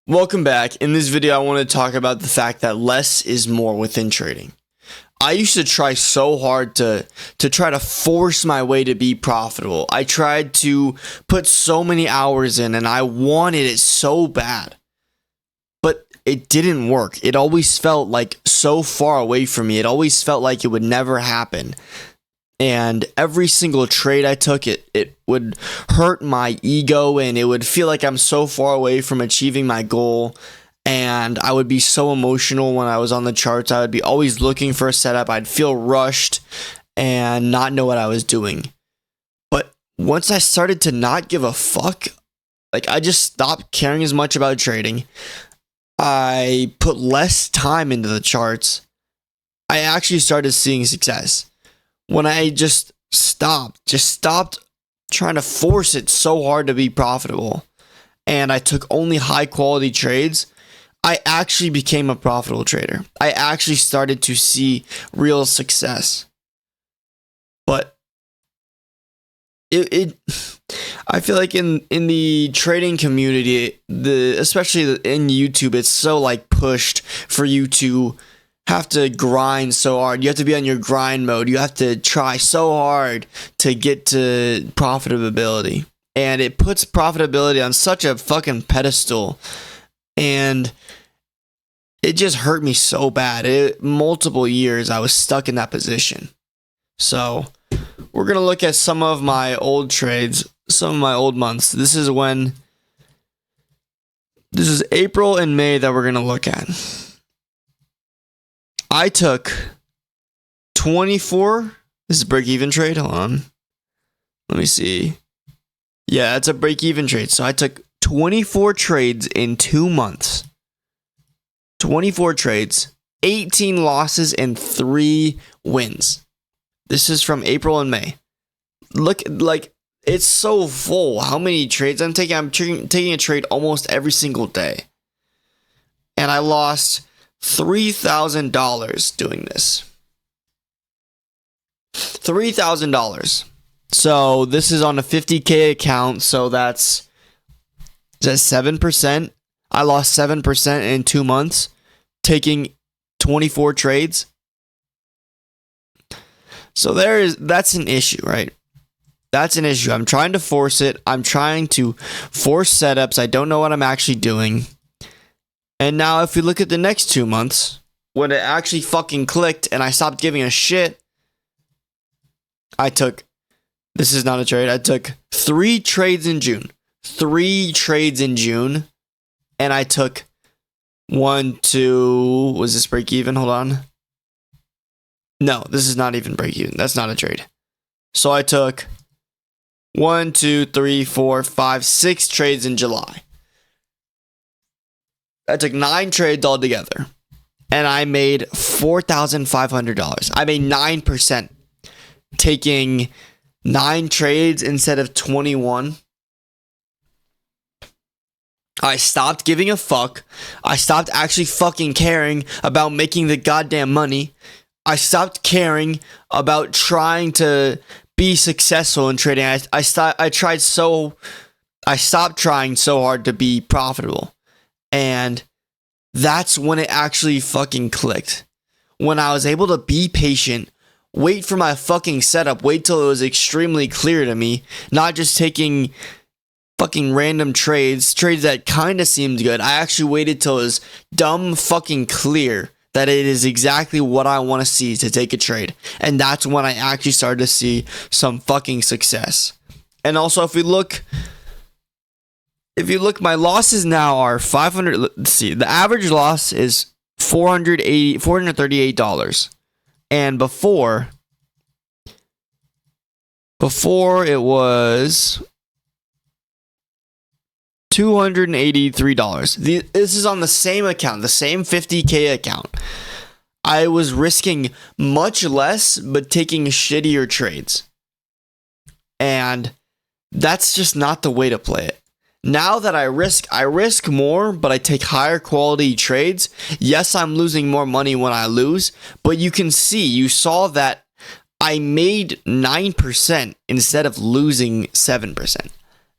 Welcome back. In this video, I want to talk about the fact that less is more within trading. I used to try so hard to try to force my way to be profitable. I tried to put so many hours in and I wanted it so bad. But it didn't work. It always felt like so far away from me. It always felt like it would never happen. And every single trade I took, it would hurt my ego and it would feel like I'm so far away from achieving my goal. And I would be so emotional when I was on the charts. I would be always looking for a setup. I'd feel rushed and not know what I was doing. But once I started to not give a fuck, like I just stopped caring as much about trading. I put less time into the charts. I actually started seeing success. When I just stopped trying to force it so hard to be profitable, and I took only high quality trades, I actually became a profitable trader. I actually started to see real success. But I feel like in the trading community, especially in YouTube, it's so like pushed for you to have to grind so hard. You have to be on your grind mode. You have to try so hard to get to profitability. And it puts profitability on such a fucking pedestal. And it just hurt me so bad. Multiple years I was stuck in that position. So we're going to look at some of my old trades, some of my old months. This is April and May that we're going to look at. I took 24. This is a break-even trade. Hold on. Let me see. Yeah, it's a break-even trade. So I took 24 trades in 2 months. 24 trades, 18 losses, and 3 wins. This is from April and May. Look, like, it's so full. How many trades I'm taking? I'm taking a trade almost every single day. And I lost $3,000 doing this. $3,000. So this is on a 50K account. So that's 7%. I lost 7% in 2 months, taking 24 trades. So that's an issue, right? That's an issue. I'm trying to force it. I'm trying to force setups. I don't know what I'm actually doing. And now if we look at the next 2 months, when it actually fucking clicked and I stopped giving a shit, this is not a trade, I took 3 trades in June. 3 trades in June. And I took 1, 2, was this break even? Hold on. No, this is not even break even. That's not a trade. So I took 1, 2, 3, 4, 5, 6 trades in July. I took 9 trades altogether, and I made $4,500. I made 9%, taking 9 trades instead of 21. I stopped giving a fuck. I stopped actually fucking caring about making the goddamn money. I stopped caring about trying to be successful in trading. I stopped trying so hard to be profitable. And that's when it actually fucking clicked. When I was able to be patient, wait for my fucking setup, wait till it was extremely clear to me, not just taking fucking random trades that kind of seemed good. I actually waited till it was dumb fucking clear that it is exactly what I want to see to take a trade. And that's when I actually started to see some fucking success. And also, if you look, my losses now are 500. Let's see. The average loss is $438. And before it was $283. This is on the same account, the same 50K account. I was risking much less, but taking shittier trades. And that's just not the way to play it. Now that I risk more, but I take higher quality trades. Yes, I'm losing more money when I lose, but you saw that I made 9% instead of losing 7%.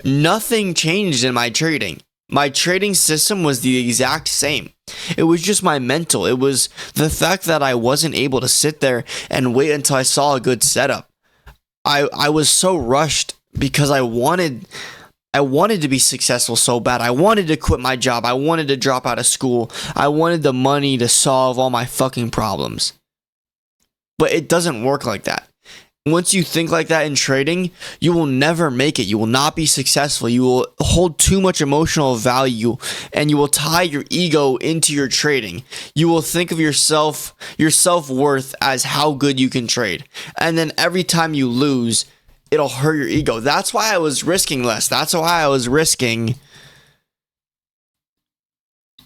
Nothing changed in my trading. My trading system was the exact same. It was just my mental. It was the fact that I wasn't able to sit there and wait until I saw a good setup. I was so rushed because I wanted to be successful so bad. I wanted to quit my job. I wanted to drop out of school. I wanted the money to solve all my fucking problems. But it doesn't work like that. Once you think like that in trading, you will never make it. You will not be successful. You will hold too much emotional value, and you will tie your ego into your trading. You will think of your self-worth as how good you can trade. And then every time you lose, it'll hurt your ego. That's why I was risking less. That's why I was risking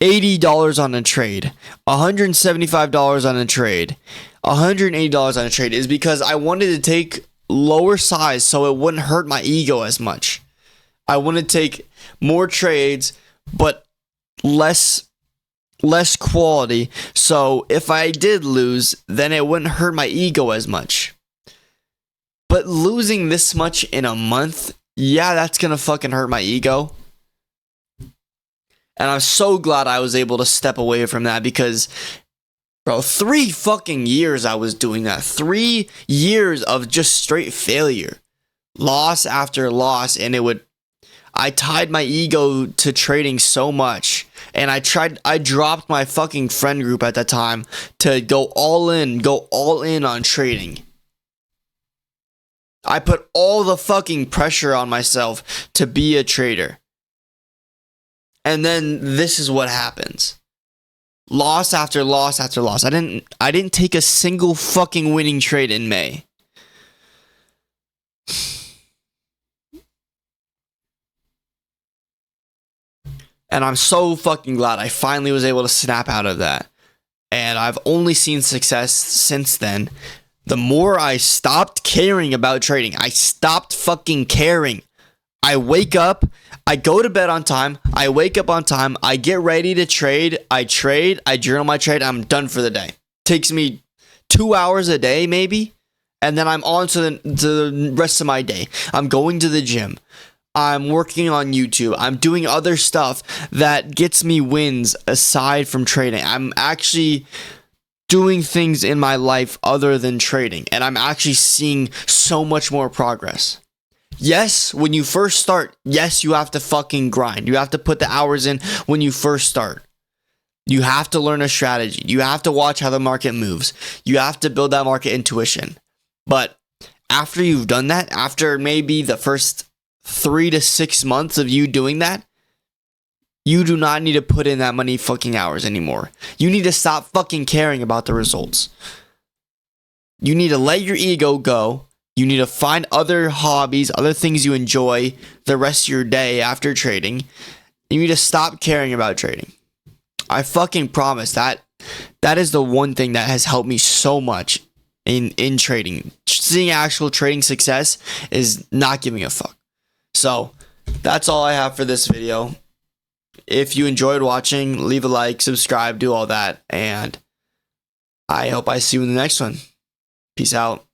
$80 on a trade, $175 on a trade, $180 on a trade, is because I wanted to take lower size so it wouldn't hurt my ego as much. I wanted to take more trades, but less quality. So if I did lose, then it wouldn't hurt my ego as much. But losing this much in a month, yeah, that's gonna fucking hurt my ego. And I'm so glad I was able to step away from that because, bro, 3 fucking years I was doing that. 3 years of just straight failure. Loss after loss. And I tied my ego to trading so much. And I dropped my fucking friend group at that time to go all in on trading. I put all the fucking pressure on myself to be a trader. And then this is what happens. Loss after loss after loss. I didn't take a single fucking winning trade in May. And I'm so fucking glad I finally was able to snap out of that. And I've only seen success since then. The more I stopped caring about trading, I stopped fucking caring. I wake up, I go to bed on time, I wake up on time, I get ready to trade, I journal my trade, I'm done for the day. Takes me 2 hours a day maybe, and then I'm on to the rest of my day. I'm going to the gym, I'm working on YouTube, I'm doing other stuff that gets me wins aside from trading. I'm actually doing things in my life other than trading, and I'm actually seeing so much more progress. Yes, when you first start, yes, you have to fucking grind. You have to put the hours in when you first start. You have to learn a strategy. You have to watch how the market moves. You have to build that market intuition. But after you've done that, after maybe the first 3 to 6 months of you doing that, you do not need to put in that many fucking hours anymore. You need to stop fucking caring about the results. You need to let your ego go. You need to find other hobbies, other things you enjoy the rest of your day after trading. You need to stop caring about trading. I fucking promise that is the one thing that has helped me so much in trading. Seeing actual trading success is not giving a fuck. So that's all I have for this video. If you enjoyed watching, leave a like, subscribe, do all that. And I hope I see you in the next one. Peace out.